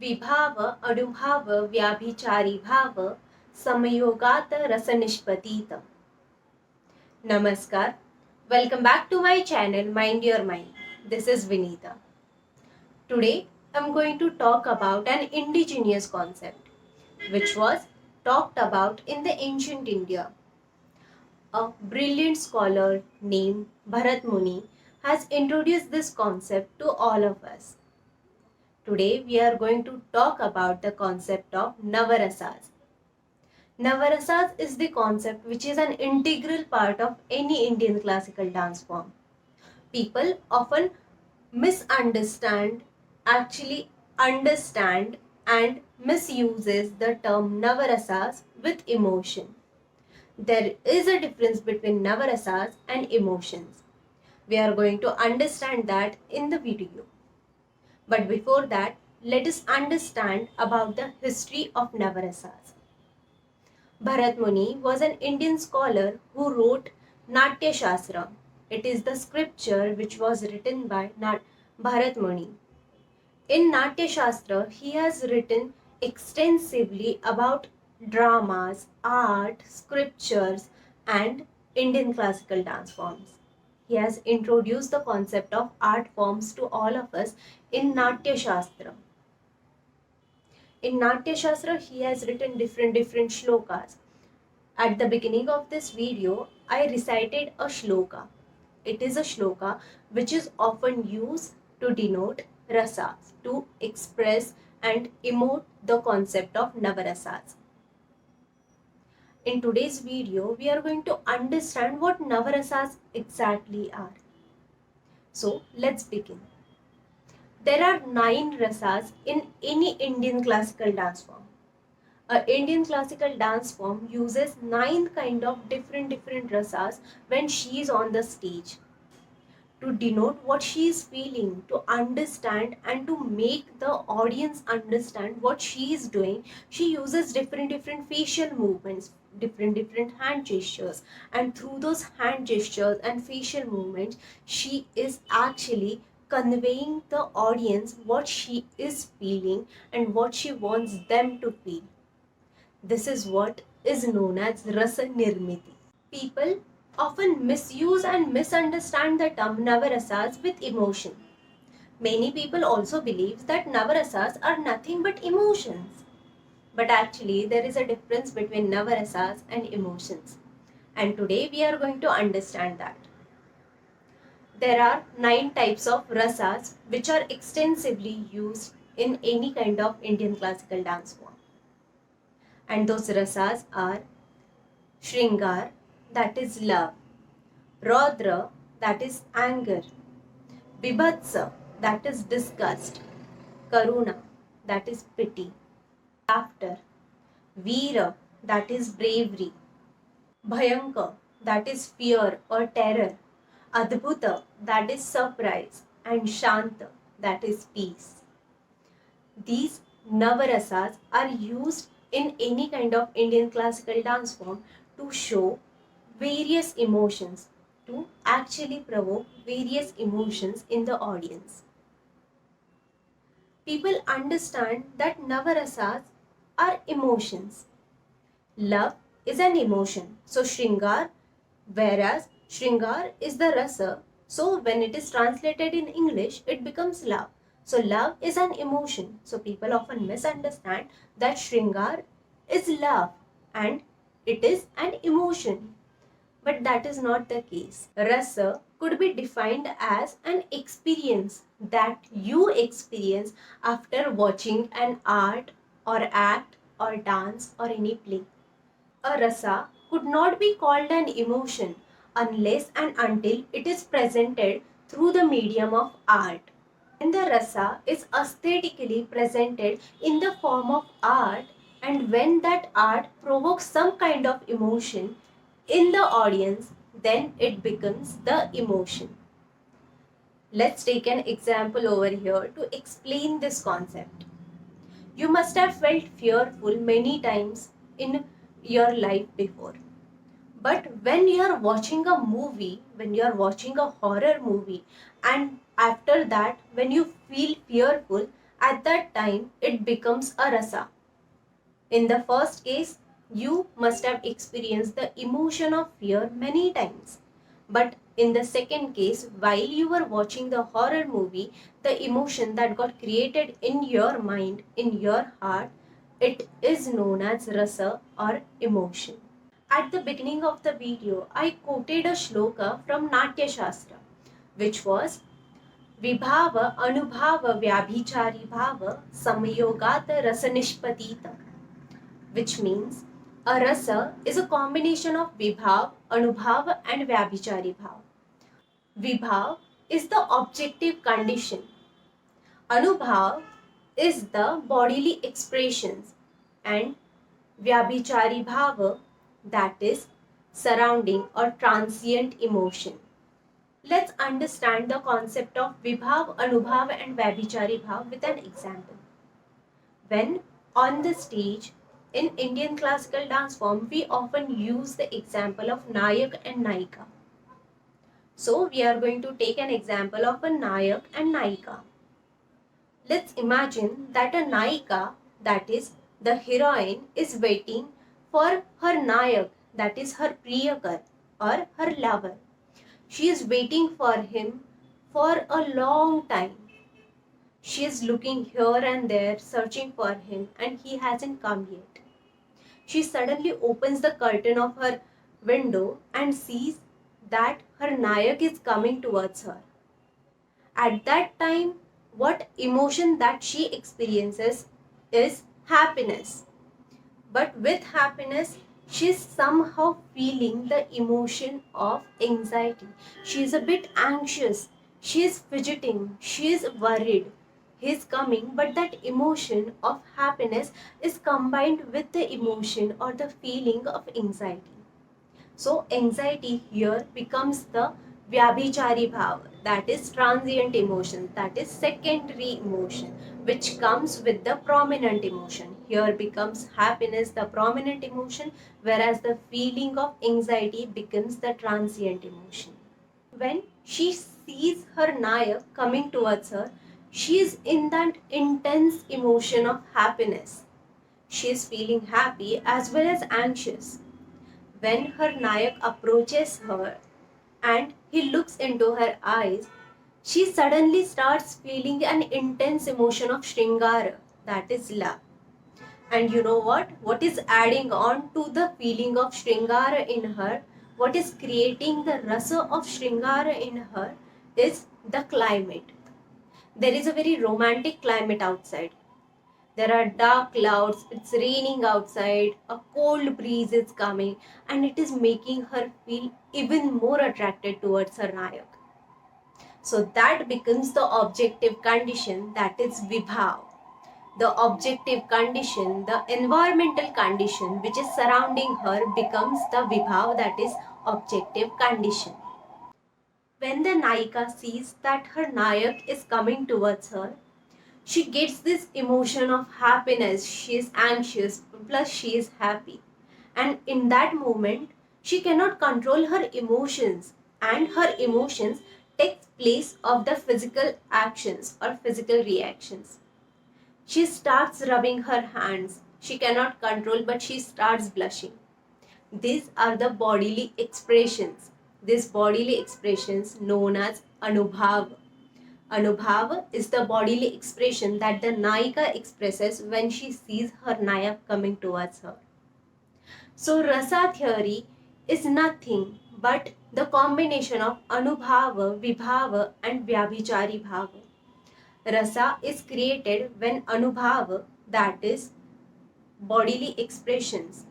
विभाव अणुभाव व्याभिचारी भाव समयोगात रसनिष्पतीत. Namaskar. Welcome back to my channel Mind Your Mind. This is Vinita. Today I'm going to talk about an indigenous concept which was talked about in the ancient India. A brilliant scholar named Bharat Muni has introduced this concept to all of us. Today we are going to talk about the concept of navarasas. Navarasas is the concept which is an integral part of any Indian classical dance form. People often misunderstand, actually understand and misuses the term navarasas with emotion. There is a difference between navarasas and emotions. We are going to understand that in the video. But before that, let us understand about the history of navarasas. Bharat Muni was an Indian scholar who wrote Natyashastra. It is the scripture which was written by Bharat Muni. In Natyashastra, he has written extensively about dramas, art, scriptures, and Indian classical dance forms. He has introduced the concept of art forms to all of us in Natyashastra. In Natyashastra, he has written different shlokas. At the beginning of this video, I recited a shloka. It is a shloka which is often used to denote rasas, to express and emote the concept of navarasas. In today's video, we are going to understand what navarasas exactly are. So, let's begin. There are 9 rasas in any Indian classical dance form. An Indian classical dance form uses 9 kind of different rasas when she is on the stage. To denote what she is feeling, to understand and to make the audience understand what she is doing, she uses different facial movements, different hand gestures, and through those hand gestures and facial movements, she is actually conveying the audience what she is feeling and what she wants them to feel. This is what is known as Rasa Nirmiti. People often misuse and misunderstand the term navarasas with emotion. Many people also believe that navarasas are nothing but emotions. But actually, there is a difference between navarasas and emotions. And today we are going to understand that. There are 9 types of rasas which are extensively used in any kind of Indian classical dance form. And those rasas are Shringar, that is love; Raudra, that is anger; Bibhatsa, that is disgust; Karuna, that is pity; laughter; Veera, that is bravery; Bhayankar, that is fear or terror; Adbhuta, that is surprise; and Shanta, that is peace. These navarasas are used in any kind of Indian classical dance form to show various emotions, to actually provoke various emotions in the audience. People understand that navarasas are emotions. Love is an emotion. So Shringar, whereas Shringar is the rasa, so when it is translated in English, it becomes love. So love is an emotion. So people often misunderstand that Shringar is love and it is an emotion. But that is not the case. Rasa could be defined as an experience that you experience after watching an art or act or dance or any play. A rasa could not be called an emotion unless and until it is presented through the medium of art. When the rasa is aesthetically presented in the form of art, and when that art provokes some kind of emotion in the audience, then it becomes the emotion. Let's take an example over here to explain this concept. You must have felt fearful many times in your life before. But when you are watching a movie, when you are watching a horror movie, and after that, when you feel fearful, At that time, it becomes a rasa. In the first case, you must have experienced the emotion of fear many times. But in the second case, while you were watching the horror movie, the emotion that got created in your mind, in your heart, it is known as rasa or emotion. At the beginning of the video, I quoted a shloka from Natyashastra, which was Vibhav Anubhaav Vyabhichari Bhava Samyogat Rasanishpatita, which means a rasa is a combination of Vibhav, Anubhav and Vyabhichari Bhav. Vibhav is the objective condition. Anubhav is the bodily expressions, and Vyabhichari Bhava, that is surrounding or transient emotion. Let's understand the concept of Vibhav, Anubhav and Vyabhichari Bhav with an example. When on the stage in Indian classical dance form, we often use the example of Nayak and Nayika. So we are going to take an example of a Nayak and Nayika. Let's imagine that a Nayika, that is the heroine, is waiting for her Nayak, that is her Priyakar or her lover. She is waiting for him for a long time. She is looking here and there, searching for him, and he hasn't come yet. She suddenly opens the curtain of her window and sees that her Nayak is coming towards her. At that time, what emotion that she experiences is happiness. But with happiness, she is somehow feeling the emotion of anxiety. She is a bit anxious. She is fidgeting. She is worried. He is coming, but that emotion of happiness is combined with the emotion or the feeling of anxiety. So anxiety here becomes the Vyabhichari Bhava, that is transient emotion, that is secondary emotion, which comes with the prominent emotion. Here becomes happiness the prominent emotion, whereas the feeling of anxiety becomes the transient emotion. When she sees her Nayak coming towards her, she is in that intense emotion of happiness. She is feeling happy as well as anxious. When her Nayak approaches her and he looks into her eyes, she suddenly starts feeling an intense emotion of Shringara, that is love. And you know what? What is adding on to the feeling of Shringara in her, what is creating the rasa of Shringara in her is the climate. There is a very romantic climate outside. There are dark clouds, it's raining outside, a cold breeze is coming, and it is making her feel even more attracted towards her Nayak. So that becomes the objective condition, that is Vibhav. The objective condition, the environmental condition which is surrounding her becomes the Vibhav, that is objective condition. When the Nayika sees that her Nayak is coming towards her, she gets this emotion of happiness. She is anxious, plus she is happy. And in that moment, she cannot control her emotions, and her emotions take place of the physical actions or physical reactions. She starts rubbing her hands. She cannot control, but she starts blushing. These are the bodily expressions. These bodily expressions known as Anubhaav. Anubhav is the bodily expression that the Nayika expresses when she sees her Nayak coming towards her. So Rasa theory is nothing but the combination of Anubhava, Vibhava and Vyabhichari Bhava. Rasa is created when Anubhava, that is bodily expressions,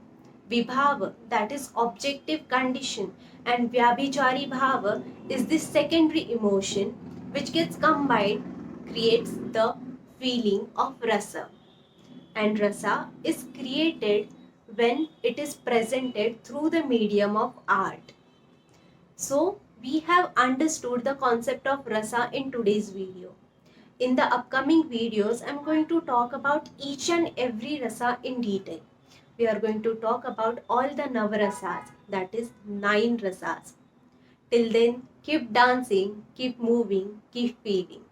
Vibhava, that is objective condition, and Vyabhichari Bhava is the secondary emotion which gets combined, creates the feeling of rasa. And rasa is created when it is presented through the medium of art. So we have understood the concept of rasa in today's video. In the upcoming videos, I'm going to talk about each and every rasa in detail. We are going to talk about all the navarasas, that is 9 rasas. Till then, keep dancing, keep moving, keep feeling.